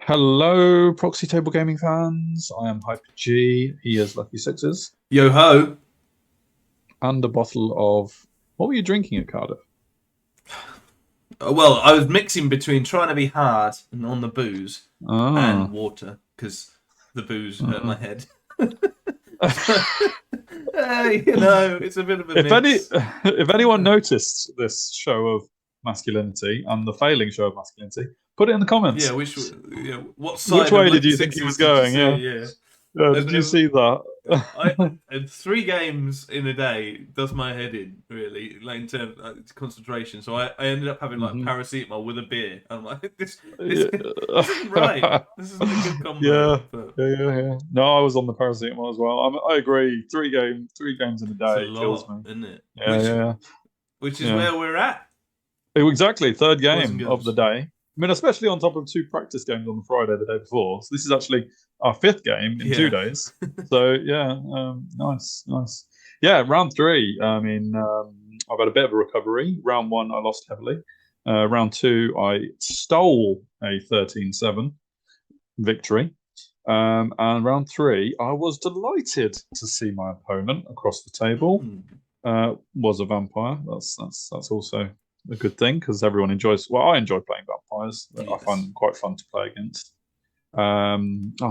Hello, Proxy Table Gaming fans. I am Hyper-G. He is Lucky Sixes. Yo ho! And a bottle of... What were you drinking at Cardiff? Well, I was mixing between trying to be hard and on the booze and water because the booze hurt my head. It's a bit of a mix. If anyone noticed this show of masculinity and the failing show of masculinity, put it in the comments. Yeah, what side? Which way did you think he was going? Did you see that? 3 games in a day does my head in, really, like in terms of concentration. So I ended up having like paracetamol with a beer. I'm like, this isn't right. This isn't a good combo. Yeah. No, I was on the paracetamol as well. I agree. 3 games in a day kills me, isn't it? Which is where we're at. Exactly, third game of the day. I mean, especially on top of 2 practice games on the Friday the day before. So this is actually our 5th game in 2 days. So nice. Yeah, round 3. I mean, I've had a bit of a recovery. Round 1, I lost heavily. Round 2, I stole a 13-7 victory. And round 3, I was delighted to see my opponent across the table was a vampire. That's also a good thing because everyone enjoys. Well, I enjoy playing vampires. Yes. I find them quite fun to play against. I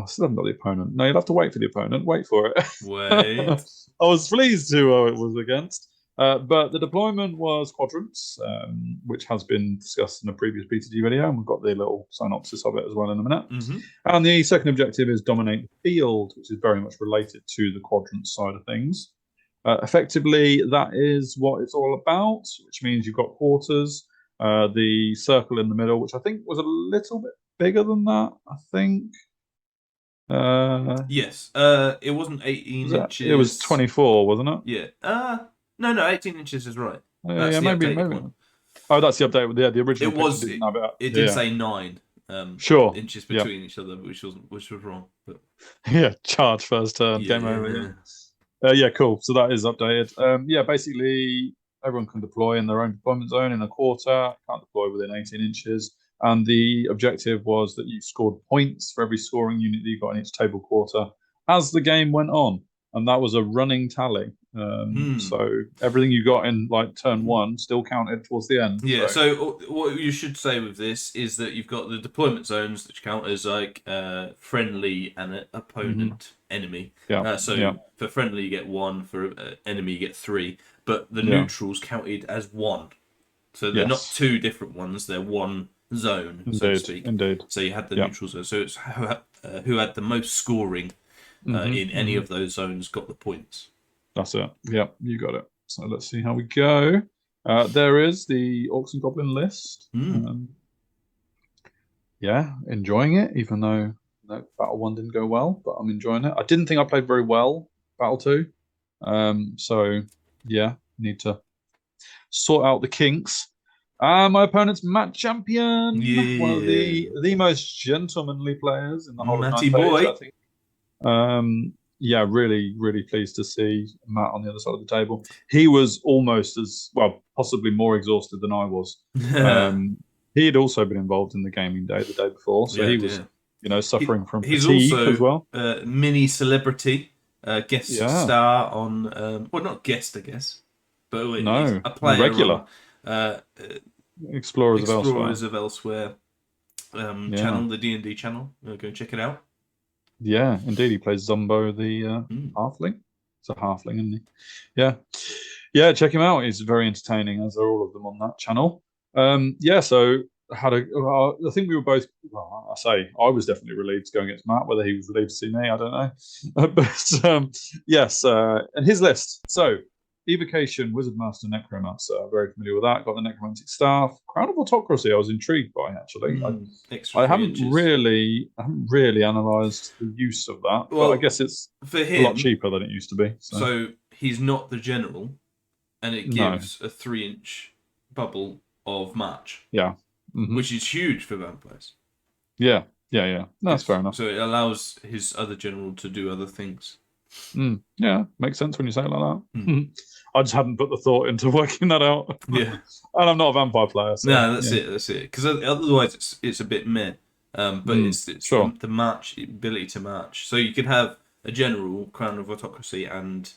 still haven't got the opponent. No, you'll have to wait for the opponent. Wait for it. Wait. I was pleased to who it was against. But the deployment was quadrants, which has been discussed in a previous PTG video, and we've got the little synopsis of it as well in a minute. And the second objective is dominate the field, which is very much related to the quadrant side of things. Effectively, that is what it's all about, which means you've got quarters, the circle in the middle, which I think was a little bit bigger than that, I think. Yes. It wasn't 18 inches. It was 24, wasn't it? Yeah. No, 18 inches is right. Maybe. One. Oh, that's the update. Yeah, the original. It did say 9 inches between each other, which was wrong. But... Yeah, charge first turn, game over. Cool. So that is updated. Basically, everyone can deploy in their own deployment zone in a quarter. Can't deploy within 18 inches. And the objective was that you scored points for every scoring unit that you got in each table quarter as the game went on. And that was a running tally. So everything you got in like turn 1 still counted towards the end. Yeah. So what you should say with this is that you've got the deployment zones, which count as like friendly and opponent enemy. For friendly you get 1, for enemy you get 3, but the neutrals counted as 1. So they're not 2 different ones; they're 1 zone, so to speak. Indeed. So you had the neutral zone. So it's who had the most scoring in any of those zones got the points. That's it. Yeah, you got it. So let's see how we go. There is the Orcs and Goblin list. Enjoying it, even though Battle 1 didn't go well, but I'm enjoying it. I didn't think I played very well Battle 2. Need to sort out the kinks. My opponent's Matty Champion, one of the most gentlemanly players in the whole Matty boy. I think. Really, really pleased to see Matt on the other side of the table. He was almost as well, possibly more exhausted than I was. He had also been involved in the gaming day the day before, so he was, suffering from fatigue as well. He's also a mini celebrity, guest star on, not guest, I guess, but a player regular. Explorers of Elsewhere channel, the D&D channel. Go check it out. Yeah, indeed. He plays Zumbo, the halfling. It's a halfling, isn't he? Yeah. Check him out. He's very entertaining, as are all of them on that channel. So I think we were both. Well, I was definitely relieved to go against Matt. Whether he was relieved to see me, I don't know. But and his list. So Evocation, Wizard Master, Necromancer. Very familiar with that. Got the Necromantic Staff. Crown of Autocracy, I was intrigued by, actually. I haven't really analysed the use of that. Well, but I guess it's for him, a lot cheaper than it used to be. So he's not the general, and it gives a 3-inch bubble of March. Yeah. Which is huge for vampires. Yeah. That's fair enough. So it allows his other general to do other things. Yeah, makes sense when you say it like that. I just hadn't put the thought into working that out. Yeah. And I'm not a vampire player. So, no, that's it. Because otherwise it's a bit meh. but it's sure. the ability to match. So you could have a general Crown of Autocracy and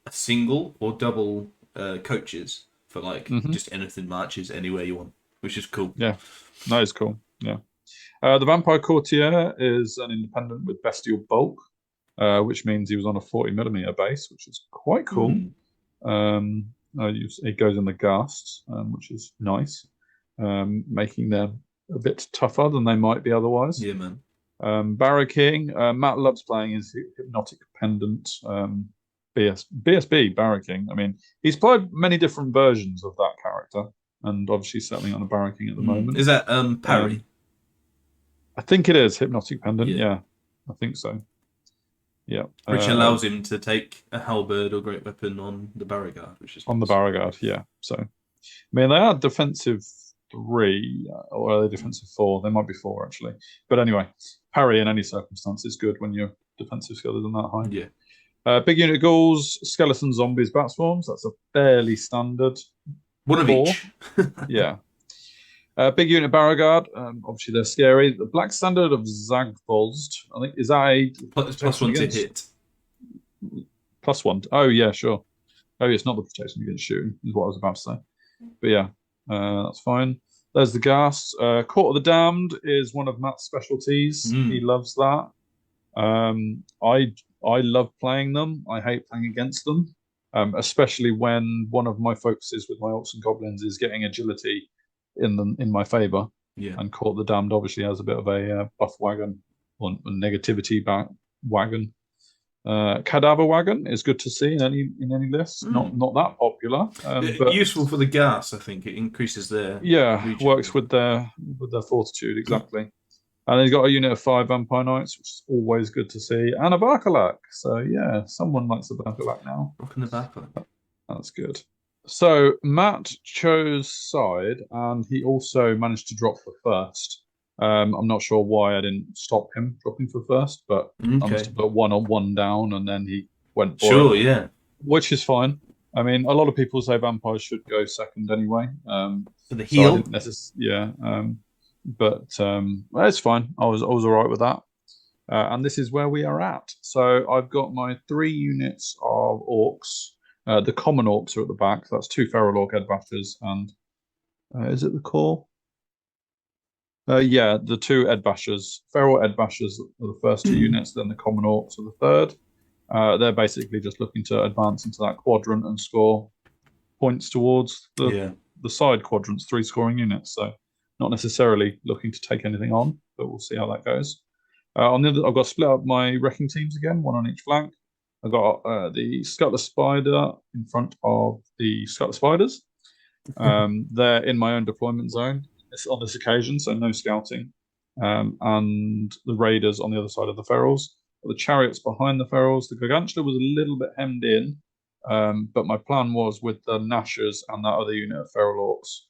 a single or double coaches for like just anything matches anywhere you want, which is cool. Yeah, that is cool. Yeah. The Vampire Courtier is an independent with Bestial Bulk, which means he was on a 40mm base, which is quite cool. It goes in the ghasts, which is nice, making them a bit tougher than they might be otherwise. Yeah, man. Barracking. Matt loves playing his Hypnotic Pendant. BSB Barracking. I mean, he's played many different versions of that character, and obviously settling on a Barracking at the moment. Is that parry? I think it is Hypnotic Pendant. Yeah, I think so. Yeah, which allows him to take a halberd or great weapon on the Beauregard, which is on the Beauregard. Yeah, so I mean they are defensive 3 or are they defensive 4? They might be 4 actually, but anyway, parry in any circumstance is good when your defensive skill isn't that high. Yeah. Big unit ghouls, skeletons, zombies, bat swarms. That's a fairly standard. One of each. Yeah. Big unit Beauregard. Obviously, they're scary. The Black Standard of Zagvolst. I think is that a +1 to hit. +1. Oh yeah, sure. Oh, it's not the protection against shooting. Is what I was about to say. But yeah, that's fine. There's the gas. Court of the Damned is one of Matt's specialties. He loves that. I love playing them. I hate playing against them, especially when one of my focuses with my Orcs and Goblins is getting agility in my favour. Yeah. And Court of the Damned obviously has a bit of a buff wagon or a negativity wagon. Cadaver wagon is good to see in any list. Not that popular, but useful for the gas. I think it increases their works with their fortitude exactly. And then he's got a unit of 5 Vampire Knights, which is always good to see, and a Varkalak. So yeah, someone likes a Varkalak now. Rocking the Varkalak. That's good. So Matt chose side, and he also managed to drop for first. I'm not sure why I didn't stop him dropping for first, but I must have put 1 on 1 down, and then he went for it. Yeah. Which is fine. I mean, a lot of people say vampires should go second anyway. For the heal? But it's fine. I was all right with that. And this is where we are at. So I've got my 3 units of Orcs. The common Orcs are at the back. That's 2 Feral Orc Edbashers and is it the core? Yeah, the 2 Edbashers. Feral Edbashers are the first 2 units, then the common Orcs are the third. They're basically just looking to advance into that quadrant and score points towards the side quadrants, 3 scoring units. So not necessarily looking to take anything on, but we'll see how that goes. On the other, I've got to split up my wrecking teams again, 1 on each flank. I've got the Scuttler Spider in front of the Scuttler Spiders. They're in my own deployment zone on this occasion, so no scouting. And the Raiders on the other side of the Ferals. The Chariots behind the Ferals. The Gargantula was a little bit hemmed in, but my plan was with the Nashers and that other unit of Feral Orcs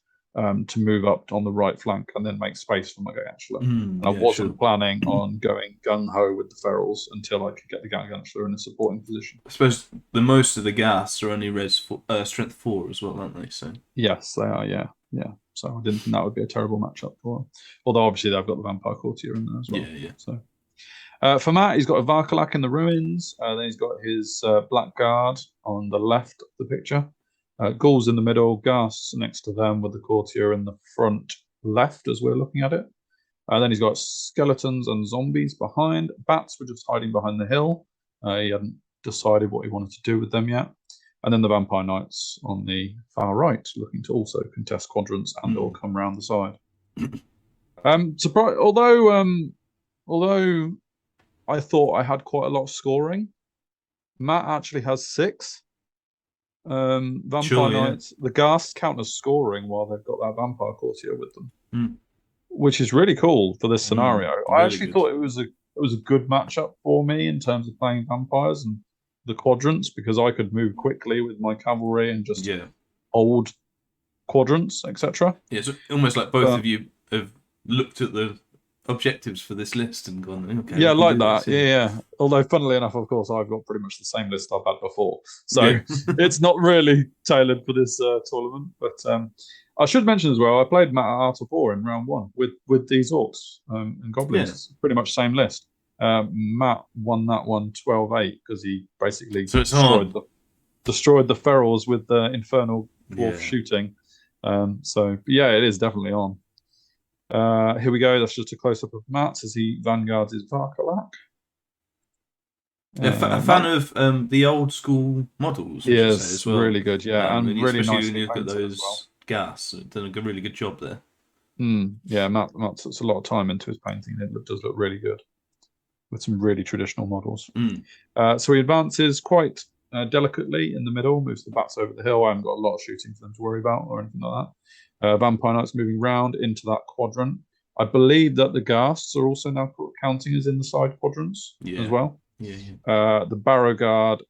to move up on the right flank and then make space for my Gargantula. And I wasn't planning on going gung-ho with the Ferals until I could get the Gargantula in a supporting position. I suppose the most of the gas are only strength 4 as well, aren't they? So yes, they are, yeah. So I didn't think that would be a terrible matchup for them. Although obviously they've got the Vampire Courtier in there as well. Yeah. So for Matt, he's got a Varkalak in the ruins. Then he's got his Blackguard on the left of the picture. Ghouls in the middle, Ghasts next to them with the Courtier in the front left as we're looking at it. Then he's got skeletons and zombies behind. Bats were just hiding behind the hill. He hadn't decided what he wanted to do with them yet. And then the Vampire Knights on the far right, looking to also contest quadrants and or come round the side. Although I thought I had quite a lot of scoring, Matt actually has 6. Vampire Knights, the Ghasts count as scoring while they've got that Vampire Courtier with them, which is really cool for this scenario. I actually thought it was a good matchup for me in terms of playing vampires and the quadrants, because I could move quickly with my cavalry and just hold quadrants, etc. Yeah, it's almost like both of you have looked at the objectives for this list and gone, okay. Yeah, like that. Yeah. Although, funnily enough, of course, I've got pretty much the same list I've had before, so it's not really tailored for this tournament. But I should mention as well, I played Matt at Art of War in round 1 with these Orcs and Goblins. Yeah. Pretty much same list. Matt won that one 12-8 because he basically destroyed the ferals with the Infernal Dwarf shooting. So yeah, it is definitely on. Here we go. That's just a close up of Matt as he vanguards his Varkalak. A fan of the old school models. Yes, as well. Really good. Yeah, and really nice. When you look at those gas, done a really good job there. Yeah, Matt puts a lot of time into his painting. It does look really good with some really traditional models. So he advances quite delicately in the middle, moves the bats over the hill. I haven't got a lot of shooting for them to worry about or anything like that. Vampire Knights moving round into that quadrant. I believe that the ghasts are also now counting as in the side quadrants as well. The Barrow Guard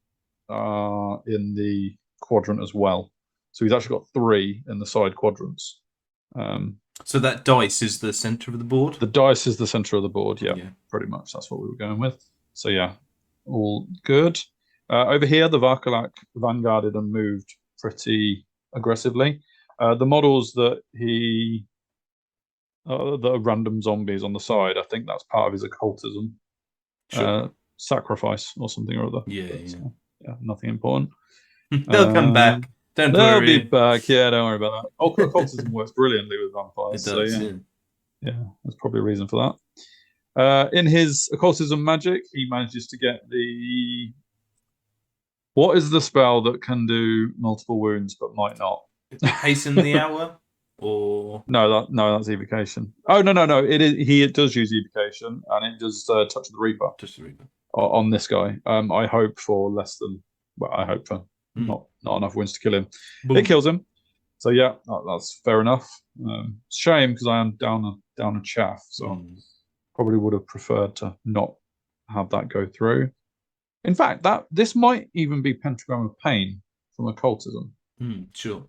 are in the quadrant as well. So he's actually got 3 in the side quadrants. So that dice is the centre of the board? The dice is the centre of the board, yeah. Pretty much. That's what we were going with. So yeah, all good. Over here, the Varkalak vanguarded and moved pretty aggressively. The models that he... the random zombies on the side, I think that's part of his occultism. Sacrifice or something or other. Yeah, nothing important. They'll come back. They'll be back. Yeah, don't worry about that. Occultism works brilliantly with vampires. It does, so yeah, that's probably a reason for that. In his occultism magic, he manages to get the... What is the spell that can do multiple wounds but might not? Hasten the hour? Or no, that's evocation. Oh no! It does use evocation, and it does touch the Reaper. Touch the Reaper on this guy. I hope for less than. Well, I hope for not enough wounds to kill him. Boom. It kills him. So yeah, that's fair enough. Shame because I am down a chaff, so probably would have preferred to not have that go through. In fact, this might even be Pentagram of Pain from occultism. Sure.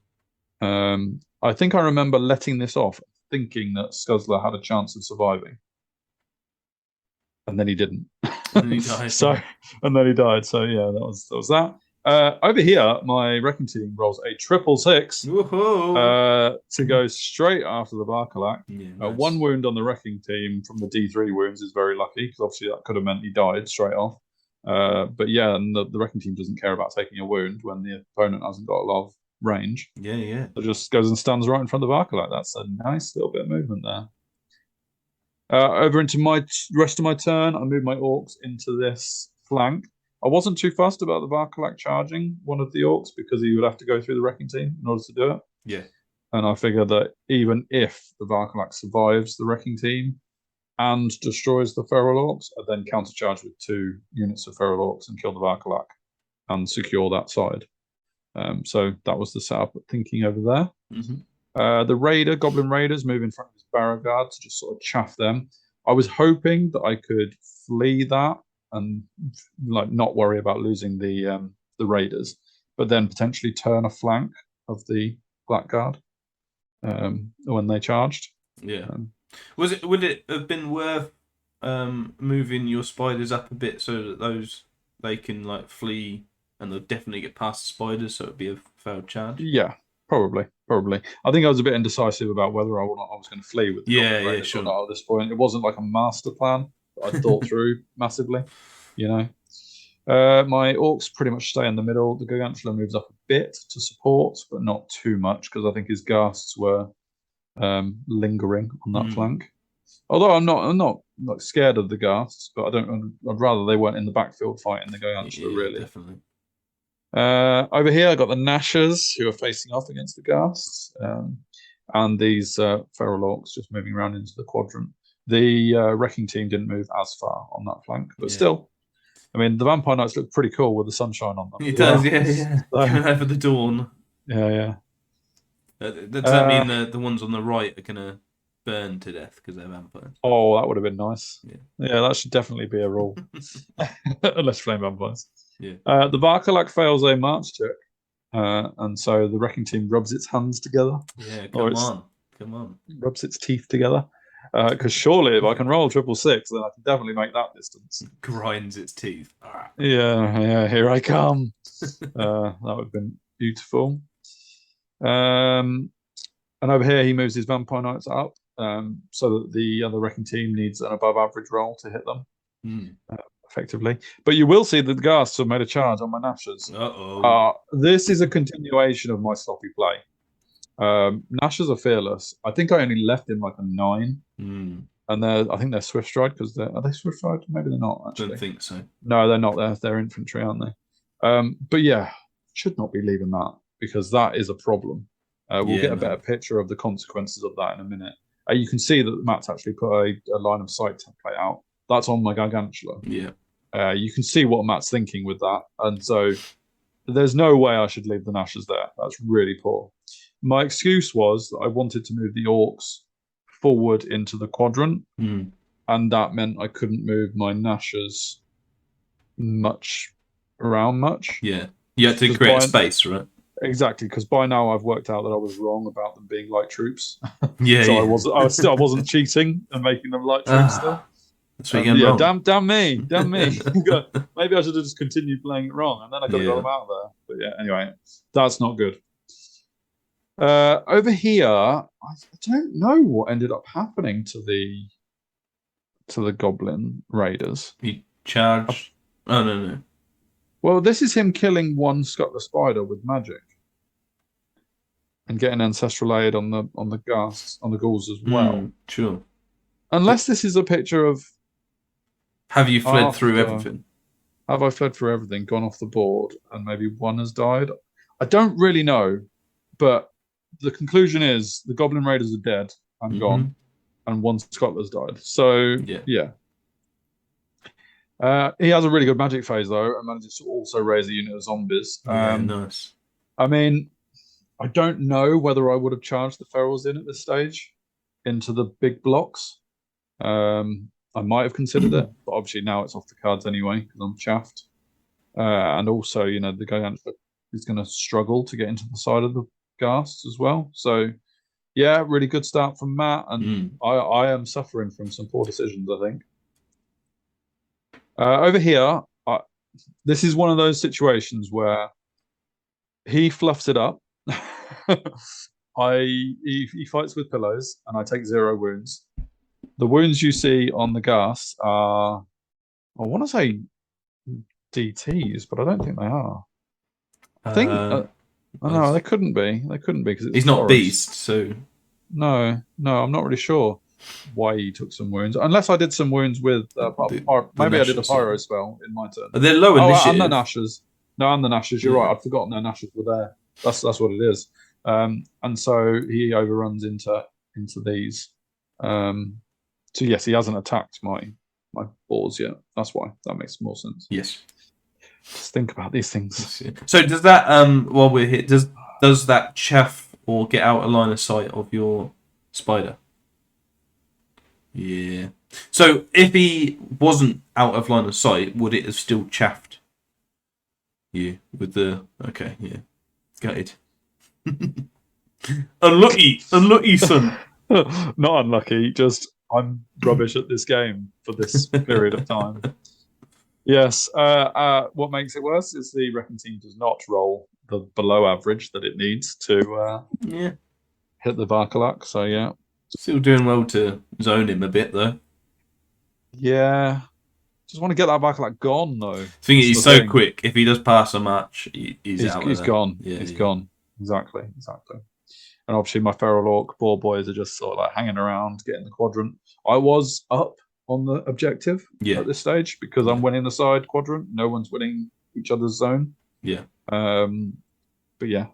I think I remember letting this off, thinking that Scuzzler had a chance of surviving, and then he didn't. And he died. And then he died. So yeah, that was that. Over here, my wrecking team rolls a 666 to go straight after the Varkalak. Nice. 1 wound on the wrecking team from the D3 wounds is very lucky because obviously that could have meant he died straight off. But yeah, and the wrecking team doesn't care about taking a wound when the opponent hasn't got a lot of range. Yeah. So just goes and stands right in front of the Varkalak. That's a nice little bit of movement there. Over into my rest of my turn, I move my Orcs into this flank. I wasn't too fussed about the Varkalak charging one of the Orcs because he would have to go through the wrecking team in order to do it. Yeah. And I figure that even if the Varkalak survives the wrecking team and destroys the Feral Orcs, I then countercharge with 2 units of Feral Orcs and kill the Varkalak and secure that side. So that was the setup thinking over there. The Goblin Raiders move in front of his Barrow Guard to just sort of chaff them. I was hoping that I could flee that and not worry about losing the Raiders, but then potentially turn a flank of the Blackguard when they charged. Yeah. Would it have been worth moving your spiders up a bit so that they can flee and they'll definitely get past the spiders, so it'd be a failed charge? Yeah, probably. I think I was a bit indecisive about whether or not I was going to flee with the Goblin Raiders or not at this point. It wasn't like a master plan that I thought through massively, My Orcs pretty much stay in the middle. The Gargantula moves up a bit to support, but not too much because I think his ghasts were lingering on that flank. Although I'm not scared of the ghasts, but I'd rather they weren't in the backfield fighting the Gargantula, really. Definitely. Over here, I got the Nashers who are facing off against the ghasts, and these Feral Orcs just moving around into the quadrant. The wrecking team didn't move as far on that flank, but still, I mean, the Vampire Knights look pretty cool with the sunshine on them. It does, yeah. Coming over the dawn. Yeah. Does that mean the ones on the right are going to burn to death because they're vampires? Oh, that would have been nice. Yeah, that should definitely be a rule. Unless flame vampires. Yeah. The Varkalak fails a march check, and so the wrecking team rubs its hands together. Yeah, come on. Rubs its teeth together. Because surely if I can roll 666, then I can definitely make that distance. Grinds its teeth. Yeah, here I come. That would have been beautiful. And over here, he moves his Vampire Knights up so that the other wrecking team needs an above average roll to hit them effectively. But you will see that the Ghasts have made a charge on my Nashers. This is a continuation of my sloppy play. Nashers are fearless. I think I only left him like a 9. And I think they're Swift Stride because are they Swift Stride? Maybe they're not, actually. Don't think so. No, they're not. They're infantry, aren't they? But yeah, should not be leaving that because that is a problem. We'll get a better picture of the consequences of that in a minute. You can see that Matt's actually put a line of sight template out. That's on my Gargantula. Yeah. You can see what Matt's thinking with that. And so there's no way I should leave the Nashers there. That's really poor. My excuse was that I wanted to move the Orcs forward into the quadrant. And that meant I couldn't move my Nashers around much. Yeah. You had to create a space, right? Exactly, because by now I've worked out that I was wrong about them being light troops. Yeah. So I wasn't cheating and making them light troops still. That's what you're wrong. Damn me. Maybe I should have just continued playing it wrong, and then I could have got them out of there. But yeah, anyway, that's not good. Over here, I don't know what ended up happening to the Goblin Raiders. He charged. Oh no. Well, this is him killing one Scott the Spider with magic and getting Ancestral Aid on the Ghasts, on the Ghouls as well. Sure. Unless this is a picture of. Have you fled through everything? Have I fled through everything, gone off the board, and maybe one has died? I don't really know, but the conclusion is the Goblin Raiders are dead and gone, and one Scottler's died. So, yeah. He has a really good magic phase, though, and manages to also raise a unit of zombies. Nice. I mean, I don't know whether I would have charged the Ferals in at this stage into the big blocks. I might have considered it, but obviously now it's off the cards anyway because I'm chaffed. And also, the Gargantula is going to struggle to get into the side of the Ghasts as well. So, yeah, really good start from Matt, and I am suffering from some poor decisions, I think. Over here, this is one of those situations where he fluffs it up. He fights with pillows, and I take 0 wounds. The wounds you see on the Ghasts are, I want to say DTs, but I don't think they are. I think no, they couldn't be. They couldn't be because he's not Beast, so no, I'm not really sure why he took some wounds. Unless I did some wounds with maybe I did a pyro spell in my turn. They're low initiative. And the Nashers. No, and the Nashers. You're right. I'd forgotten their Nashers were there. That's what it is. And so he overruns into these. So yes, he hasn't attacked my boars yet. That's why. That makes more sense. Yes. Just think about these things. So does that while we're here, does that chaff or get out of line of sight of your spider? Yeah. So if he wasn't out of line of sight, would it have still chaffed you with the? Okay, yeah, gutted. Unlucky, son. Not unlucky. Just I'm rubbish at this game for this period of time. Yes. What makes it worse is the wrecking team does not roll the below average that it needs to hit the Varkalak. So yeah. Still doing well to zone him a bit though. Yeah. Just want to get that Varkalak gone though. The thing is, he's so quick. If he does pass a match, he's out. He's gone. Yeah, he's gone. Exactly. And obviously my Feral Orc ball boys are just sort of like hanging around, getting the quadrant. I was up on the objective at this stage because I'm winning the side quadrant. No one's winning each other's zone. Yeah. But yeah,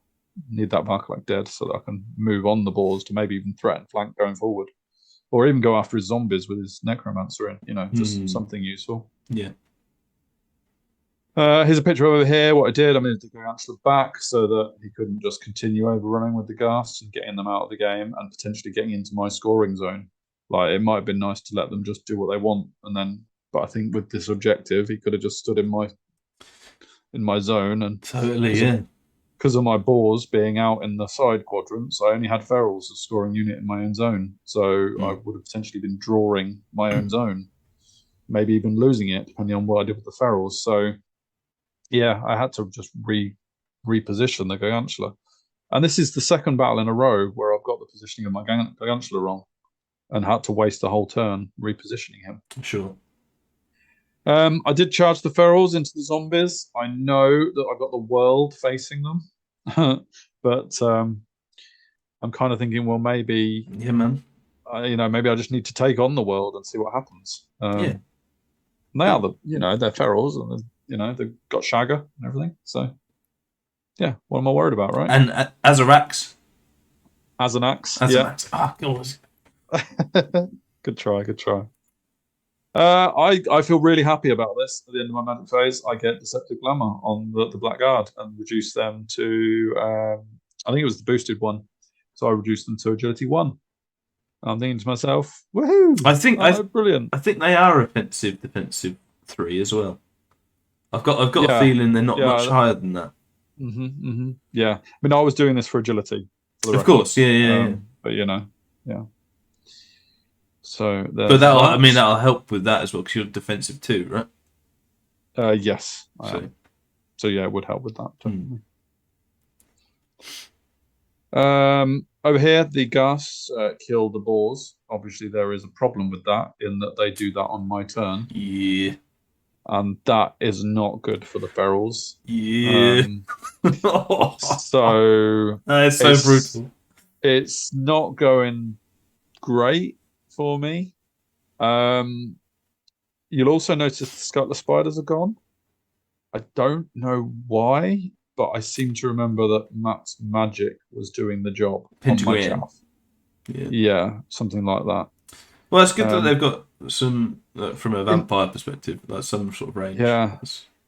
need that Varkalak dead so that I can move on the balls to maybe even threaten flank going forward. Or even go after his zombies with his Necromancer in, just something useful. Yeah. Here's a picture over here. What I did, I moved the Gargantula back so that he couldn't just continue overrunning with the Ghasts and getting them out of the game and potentially getting into my scoring zone. Like, it might have been nice to let them just do what they want, but I think with this objective, he could have just stood in my zone and totally, because of my boars being out in the side quadrants, I only had Ferals as scoring unit in my own zone, so I would have potentially been drawing my own zone, maybe even losing it depending on what I did with the Ferals. So. Yeah, I had to just reposition the Gargantula. And this is the second battle in a row where I've got the positioning of my Gargantula wrong and had to waste the whole turn repositioning him. Sure. I did charge the ferals into the zombies. I know that I've got the world facing them, but I'm kind of thinking, well, maybe, yeah, man. Maybe I just need to take on the world and see what happens. Yeah, they are they're ferals, and they've got Shagger and everything. So, yeah, what am I worried about, right? And Azarax. Yeah. Oh, God. Good try. I feel really happy about this. At the end of my magic phase, I get Deceptive Glamour on the Blackguard and reduce them to, I think it was the boosted one. So I reduced them to Agility 1. I'm thinking to myself, woohoo! I think brilliant. I think they are offensive defensive 3 as well. I've got a feeling they're not much higher than that. Yeah. I mean, I was doing this for agility. Of course, yeah. But yeah. So, but that'll help with that as well because you're defensive too, right? Yes. So yeah, it would help with that. Definitely. Over here, the Gus kill the boars. Obviously, there is a problem with that in that they do that on my turn. Yeah. And that is not good for the ferals. Yeah. So it's so brutal. It's not going great for me. You'll also notice the Scarlet Spiders are gone. I don't know why, but I seem to remember that Matt's magic was doing the job. Pentagram. Yeah, something like that. Well, it's good that they've got some, from a vampire perspective, like some sort of range. Yeah.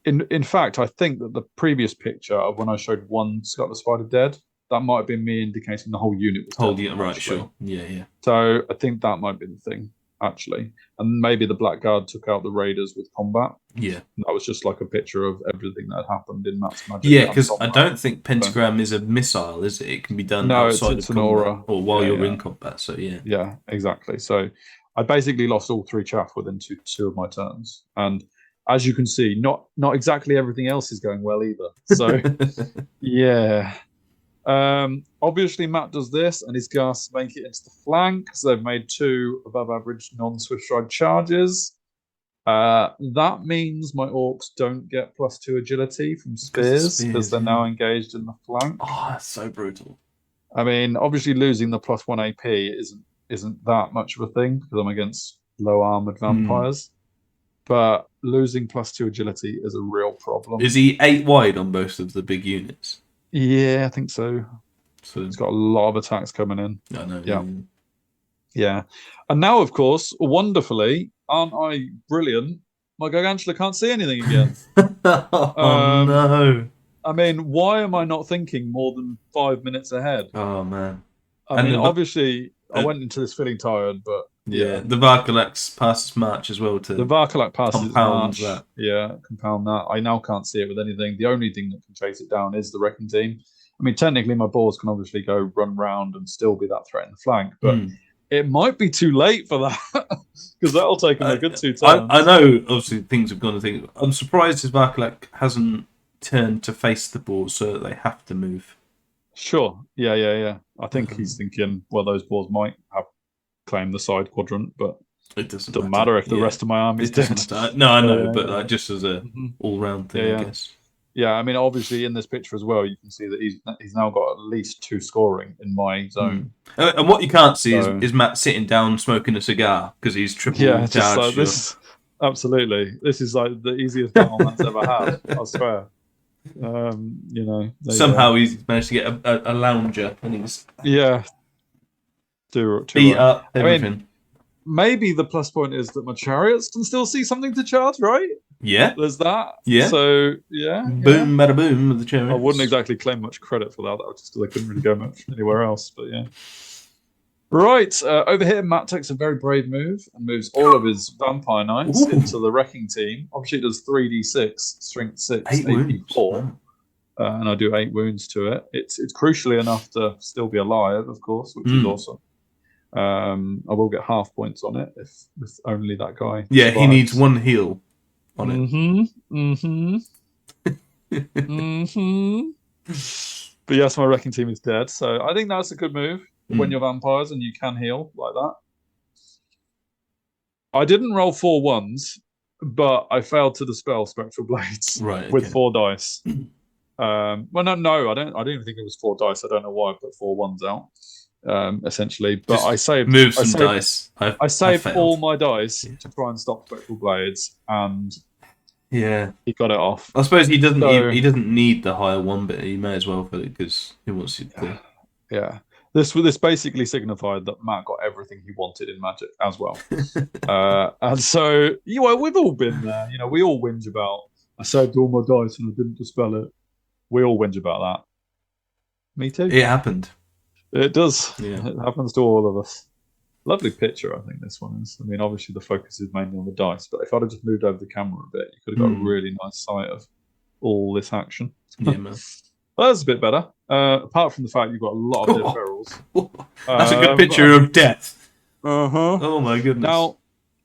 In fact, I think that the previous picture of when I showed one Scarlet Spider dead, that might have been me indicating the whole unit was dead. Right, sure. Yeah. So I think that might be the thing, actually. And maybe the Blackguard took out the Raiders with combat. Yeah. That was just like a picture of everything that had happened in Matt's magic. Yeah, because I don't think Pentagram is a missile, is it? It can be done outside of combat. Aura. Or while you're in combat, so yeah. Yeah, exactly. So I basically lost all 3 chaff within two of my turns. And as you can see, not exactly everything else is going well either. So, yeah. Obviously, Matt does this, and his Gus make it into the flank. So they've made 2 above average non-swift stride charges. That means my Orcs don't get +2 agility from spears because they're now engaged in the flank. Oh, that's so brutal. I mean, obviously losing the +1 AP isn't that much of a thing because I'm against low armored vampires. But losing +2 agility is a real problem. Is he 8 wide on both of the big units? Yeah, I think so. So he's got a lot of attacks coming in. I know. Yeah. And now, of course, wonderfully, aren't I brilliant? My Gargantula can't see anything again. No. I mean, why am I not thinking more than 5 minutes ahead? Oh, man. I mean, obviously, I went into this feeling tired, but... Yeah, the Varkalax passes March as well to... The Varkalax passes March. That. Yeah, compound that. I now can't see it with anything. The only thing that can chase it down is the Wrecking Team. I mean, technically, my boars can obviously go run round and still be that threat in the flank, but it might be too late for that because that'll take them a good 2 turns. I know, obviously, things have gone to things. I'm surprised his Varkalax hasn't turned to face the boars so that they have to move. Sure. Yeah. I think he's thinking, well, those boars might have claimed the side quadrant, but it doesn't matter if the rest of my army's dead. No, I know, but just as a all-round thing, I guess. Yeah, I mean, obviously in this picture as well, you can see that he's now got at least 2 scoring in my zone. And what you can't see is Matt sitting down smoking a cigar because he's triple charged. Like this. Absolutely, this is like the easiest battle Matt's ever had. I swear. Somehow he's managed to get a lounger, and he's beat up everything. I mean, maybe the plus point is that my chariots can still see something to charge, right? Yeah. There's that. Yeah. So, yeah. Boom, bada boom with the chariots. I wouldn't exactly claim much credit for that. That was just because I couldn't really go much anywhere else, but yeah. Right. Over here, Matt takes a very brave move and moves all of his vampire knights into the Wrecking Team. Obviously, it does 3d6, strength 6, 8d4. And I do 8 wounds to it. It's crucially enough to still be alive, of course, which is awesome. I will get half points on it if only that guy. Yeah, survives. He needs 1 heal on it. But yes, my wrecking team is dead. So I think that's a good move when you're vampires and you can heal like that. I didn't roll 4 1s, but I failed to dispel Spectral Blades with 4 dice. Well, no, I don't even think it was 4 dice. I don't know why I put 4 1s out. Essentially, but I saved dice. I saved all my dice to try and stop Spectral Blades, and he got it off. I suppose he doesn't. He doesn't need the higher one, but he may as well for it because he wants you to. Yeah. This basically signified that Matt got everything he wanted in Magic as well. And so, we've all been there. We all whinge about, I saved all my dice and I didn't dispel it. We all whinge about that. Me too. It happened. It does. Yeah. It happens to all of us. Lovely picture, I think this one is. I mean, obviously the focus is mainly on the dice, but if I'd have just moved over the camera a bit, you could have got a really nice sight of all this action. Yeah, man. Well, that's a bit better. Apart from the fact you've got a lot of dead ferals. That's a good picture of death. Uh-huh. Oh my goodness. Now,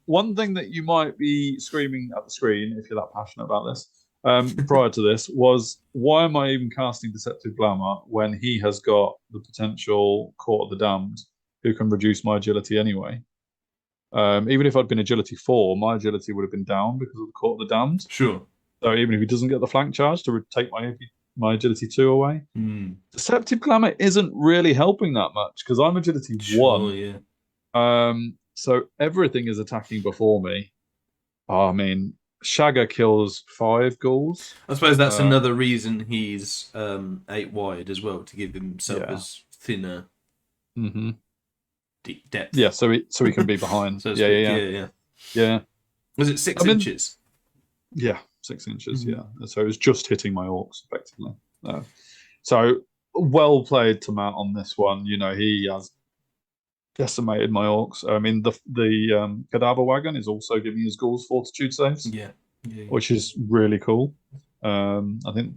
one thing that you might be screaming at the screen, if you're that passionate about this, prior to this, was why am I even casting Deceptive Glamour when he has got the potential Court of the Damned, who can reduce my agility anyway? Even if I'd been agility 4, my agility would have been down because of the Court of the Damned. Sure. So even if he doesn't get the flank charge to take my agility 2 away, Deceptive Glamour isn't really helping that much because I'm agility 1. Yeah. So everything is attacking before me. I mean, Shagger kills 5 ghouls. I suppose that's another reason he's 8 wide as well, to give himself as thinner deep depth. Yeah, so he can be behind. Yeah. Was it 6 inches? Yeah, 6 inches. Yeah. So it was just hitting my orcs effectively. So well played to Matt on this one. He has decimated my orcs. I mean, the cadaver wagon is also giving his ghouls fortitude saves. Yeah. Which is really cool. I think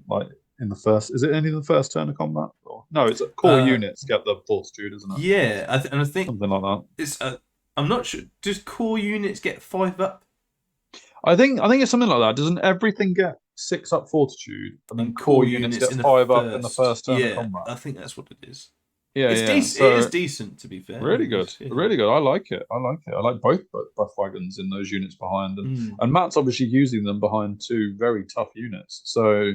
in the first, is it only the first turn of combat? Or, no, it's core units get the fortitude, isn't it? Yeah, I think something like that. It's I'm not sure. Does core units get 5 up? I think it's something like that. Doesn't everything get 6 up fortitude, and then core units get 5 up in the first turn of combat? I think that's what it is. Yeah, it is decent, to be fair. Really good, really good. I like it. I like both buff wagons in those units behind, and Matt's obviously using them behind 2 very tough units. So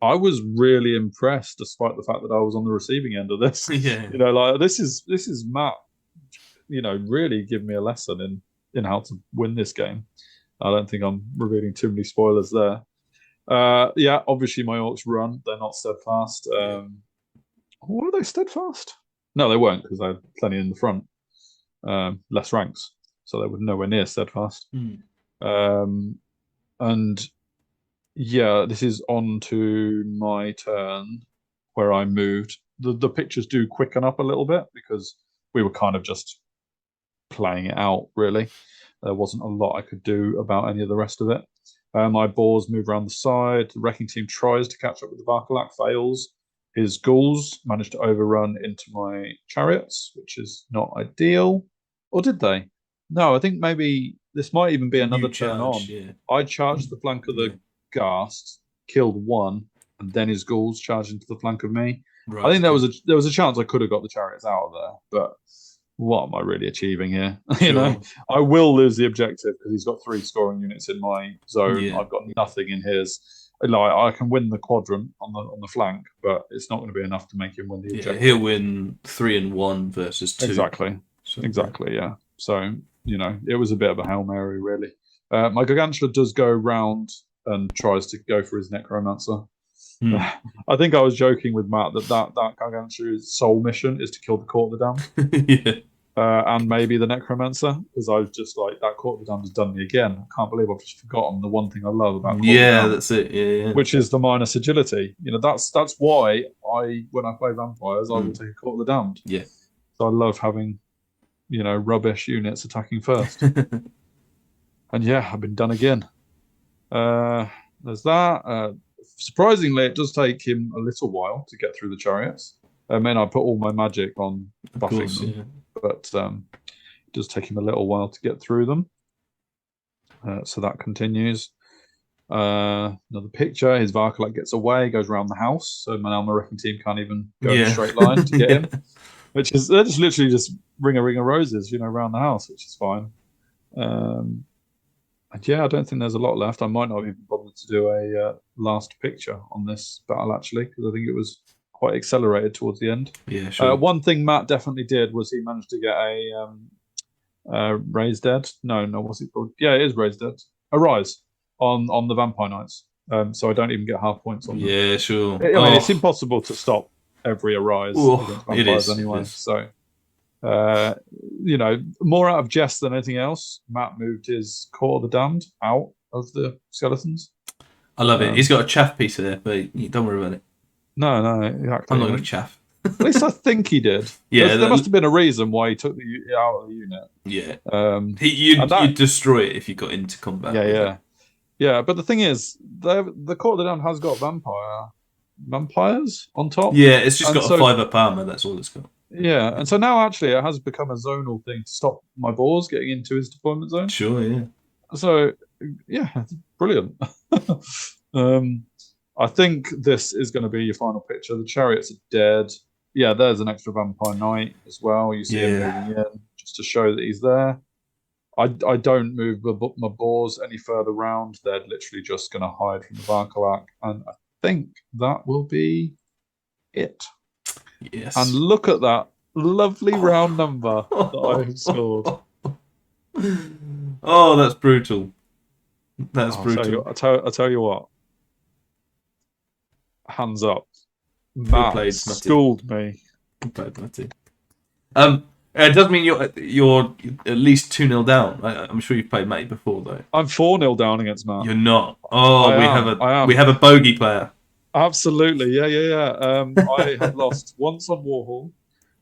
I was really impressed, despite the fact that I was on the receiving end of this. Yeah, this is Matt. Really giving me a lesson in how to win this game. I don't think I'm revealing too many spoilers there. Obviously my orcs run. They're not steadfast. Were they steadfast? No, they weren't, because they had plenty in the front. Less ranks, so they were nowhere near steadfast. And yeah, this is on to my turn where I moved. The pictures do quicken up a little bit because we were kind of just playing it out, really. There wasn't a lot I could do about any of the rest of it. My boars move around the side. The wrecking team tries to catch up with the Varkalak, fails. His ghouls managed to overrun into my chariots, which is not ideal. Or did they? No, I think maybe this might even be another turn on. Yeah. I charged the flank of the Ghast, killed 1, and then his ghouls charged into the flank of me. Right, I think there was a chance I could have got the chariots out of there, but what am I really achieving here? Sure. I will lose the objective because he's got 3 scoring units in my zone. Yeah. I've got nothing in his. I can win the quadrant on the flank, but it's not going to be enough to make him win the objective. He'll win 3 and 1 versus 2. Exactly. Yeah. So it was a bit of a Hail Mary, really. My Gargantula does go round and tries to go for his Necromancer. I think I was joking with Matt that Gargantula's sole mission is to kill the Court of the Damned. Yeah. And maybe the Necromancer, because I was just like, that Court of the Damned has done me again. I can't believe I've just forgotten the one thing I love about Court of the Damned. That's it. Yeah. Which is the minus agility. That's why when I play vampires, I will take a Court of the Damned. Yeah. So I love having, rubbish units attacking first. And yeah, I've been done again. There's that. Surprisingly, it does take him a little while to get through the chariots. I put all my magic on buffing them, but it does take him a little while to get through them. So that continues. Another picture. His Varkalak gets away, goes around the house, so my Alma wrecking team can't even go in a straight line to get him. Which is they're just literally just ring of roses, around the house, which is fine. And yeah, I don't think there's a lot left. I might not even bother to do a last picture on this battle actually, because I think it was quite accelerated towards the end. Yeah, sure. One thing Matt definitely did was he managed to get a Raised Dead. No, what's it called? Yeah, it is Raised Dead. A Rise on the Vampire Knights. So I don't even get half points on them. Yeah, sure. I mean, it's impossible to stop every Arise against vampires anyway. So, more out of jest than anything else, Matt moved his Court of the Damned out of the skeletons. I love it. He's got a chaff piece there, but don't worry about it. No, exactly. I'm not going to chaff. At least I think he did. Yeah, there must have been a reason why he took the out of the unit. Yeah. You'd destroy it if you got into combat. Yeah. But the thing is, the Court of the Damned has got vampires on top. Yeah, it's just got a 5-up armor. That's all it's got. Yeah, and so now actually it has become a zonal thing to stop my boars getting into his deployment zone. Sure, yeah. So yeah, brilliant. I think this is going to be your final picture. The chariots are dead. Yeah, there's an extra vampire knight as well. You see him moving in just to show that he's there. I don't move my boars any further round. They're literally just going to hide from the Varkalak, and I think that will be it. Yes. And look at that lovely round number that I have scored. Oh, that's brutal. That's brutal. I tell you what. Hands up. Matt schooled me. Played, Matty. It does mean you're at least 2-0 down. I'm sure you've played Matty before, though. I'm 4-0 down against Matt. You're not. Oh, we have a bogey player. Absolutely, yeah. I have lost once on Warhol.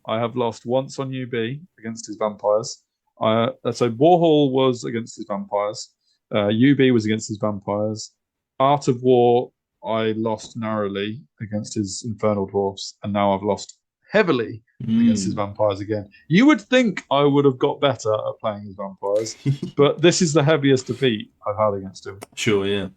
I have lost once on UB against his vampires. So Warhol was against his vampires. UB was against his vampires. Art of War, I lost narrowly against his infernal dwarfs, and now I've lost heavily against his vampires again. You would think I would have got better at playing his vampires, but this is the heaviest defeat I've had against him. Sure, yeah.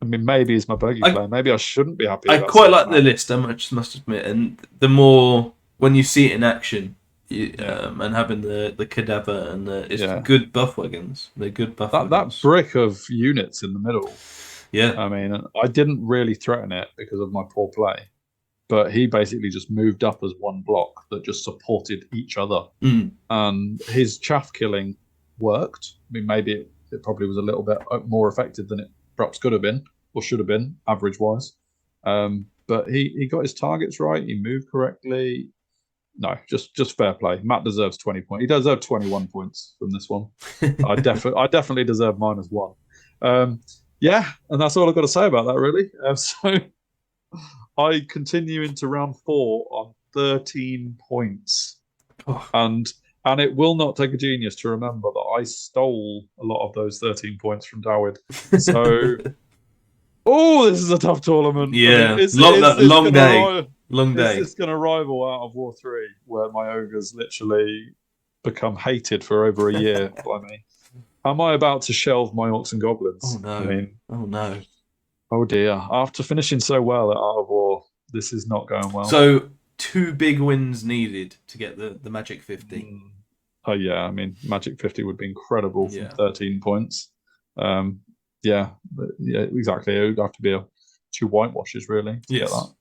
I mean, maybe he's my bogey player. Maybe I shouldn't be happy. I quite like the list, I must admit. And the more, when you see it in action, and having the cadaver and it's good buff wagons. They're good buff wagons. That brick of units in the middle. Yeah. I mean, I didn't really threaten it because of my poor play. But he basically just moved up as one block that just supported each other. And his chaff killing worked. I mean, maybe it probably was a little bit more effective than it perhaps could have been or should have been, average-wise. But he got his targets right. He moved correctly. No, just fair play. Matt deserves 20 points. He deserved 21 points from this one. I definitely deserve -1. Yeah, and that's all I've got to say about that, really. So I continue into round 4 on 13 points. And it will not take a genius to remember that I stole a lot of those 13 points from Dawid. So, this is a tough tournament. Yeah, I mean, long day. Long day. Is this going to rival Out of War 3, where my ogres literally become hated for over a year by me? Am I about to shelve my Orcs and Goblins? Oh, no. Oh, no. Oh, dear. After finishing so well at Out of War, this is not going well. So, 2 big wins needed to get the Magic 50. Oh, yeah. I mean, Magic 50 would be incredible from 13 points. Yeah, exactly. It would have to be 2 whitewashes, really, to get that.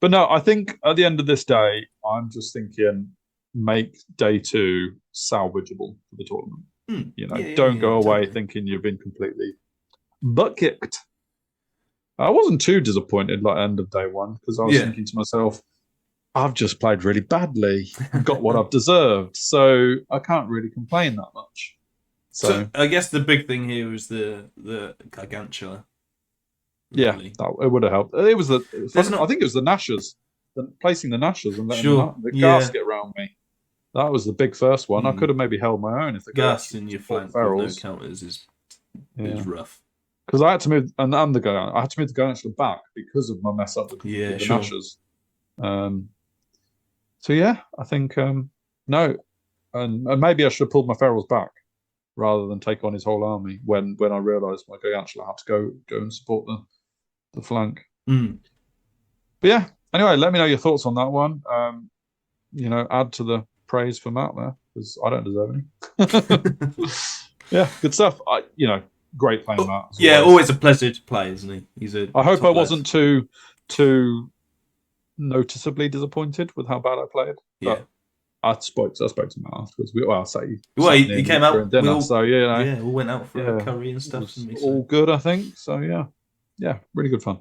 But no, I think at the end of this day, I'm just thinking make day 2 salvageable for the tournament. Don't go away thinking you've been completely butt-kicked. I wasn't too disappointed like end of day 1 because I was thinking to myself, I've just played really badly, got what I've deserved, so I can't really complain that much. So I guess the big thing here is the Gargantua. Yeah, it would have helped. It was I think it was the Nashers, placing the Nashers and letting the gasket around me. That was the big first one. I could have maybe held my own if the gas in your flank with no counters is rough. Because I had to move I had to move the Gargantua back because of my mess up with the Nashers. So yeah, I think no, and maybe I should have pulled my ferals back rather than take on his whole army. When I realised like I actually had to go and support the flank. Mm. But yeah, anyway, let me know your thoughts on that one. Add to the praise for Matt there, because I don't deserve any. Yeah, good stuff. Great playing Matt. Yeah, always a pleasure to play, isn't he? I hope I wasn't too noticeably disappointed with how bad I played. Yeah. But I spoke to Matt afterwards. He came out. Dinner, so we went out for a curry and stuff. All good, I think. So yeah, really good fun.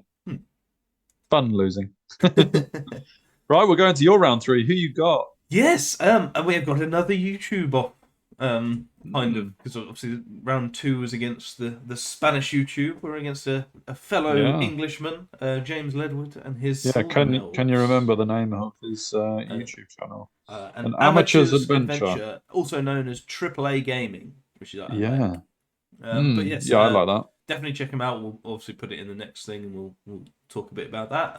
Fun losing. Right, we're going to your round 3. Who you got? Yes, and we have got another YouTuber. Kind of, because obviously round 2 was against the Spanish YouTube. We're against a fellow Englishman, James Ledwood, and his. Yeah, can you remember the name of his YouTube channel? An Amateur's Adventure, also known as AAA Gaming, which is but yes, I like that. Definitely check him out. We'll obviously put it in the next thing, and we'll talk a bit about that.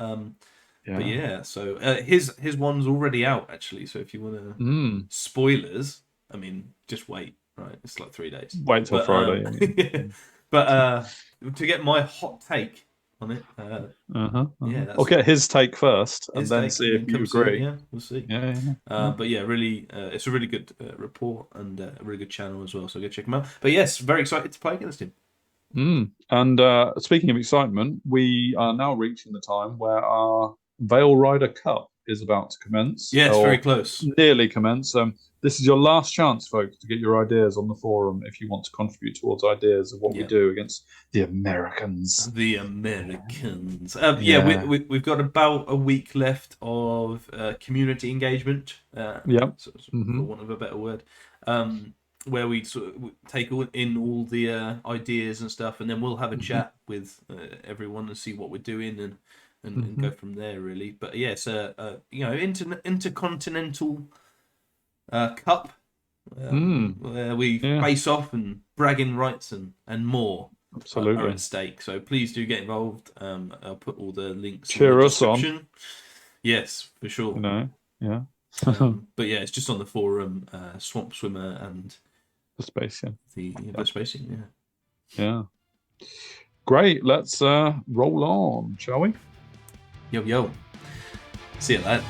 But yeah, so his one's already out actually. So if you want to spoilers, I mean, just wait. Right, it's like 3 days. Wait till Friday. But to get my hot take on it, I'll get his take first, and then see if you agree. Yeah, we'll see. But yeah, really, it's a really good report and a really good channel as well. So go check him out. But yes, very excited to play against him. And speaking of excitement, we are now reaching the time where our Veil-Ryder Cup is about to commence. Yeah, it's very close. Nearly commence. This is your last chance, folks, to get your ideas on the forum if you want to contribute towards ideas of what we do against the Americans. The Americans. We've got about a week left of community engagement. For want of a better word. Where we sort of take in all the ideas and stuff, and then we'll have a chat with everyone and see what we're doing and go from there, really. But yeah, it's intercontinental cup where we face off and bragging rights and more. Absolutely. Are at stake. So please do get involved. I'll put all the links. Cheer in the us description. on. Yes, for sure. Yeah. But yeah, it's just on the forum, Swamp Swimmer and Vespasian. Vespasian, yeah. Great. Let's roll on, shall we? Yo. See you later.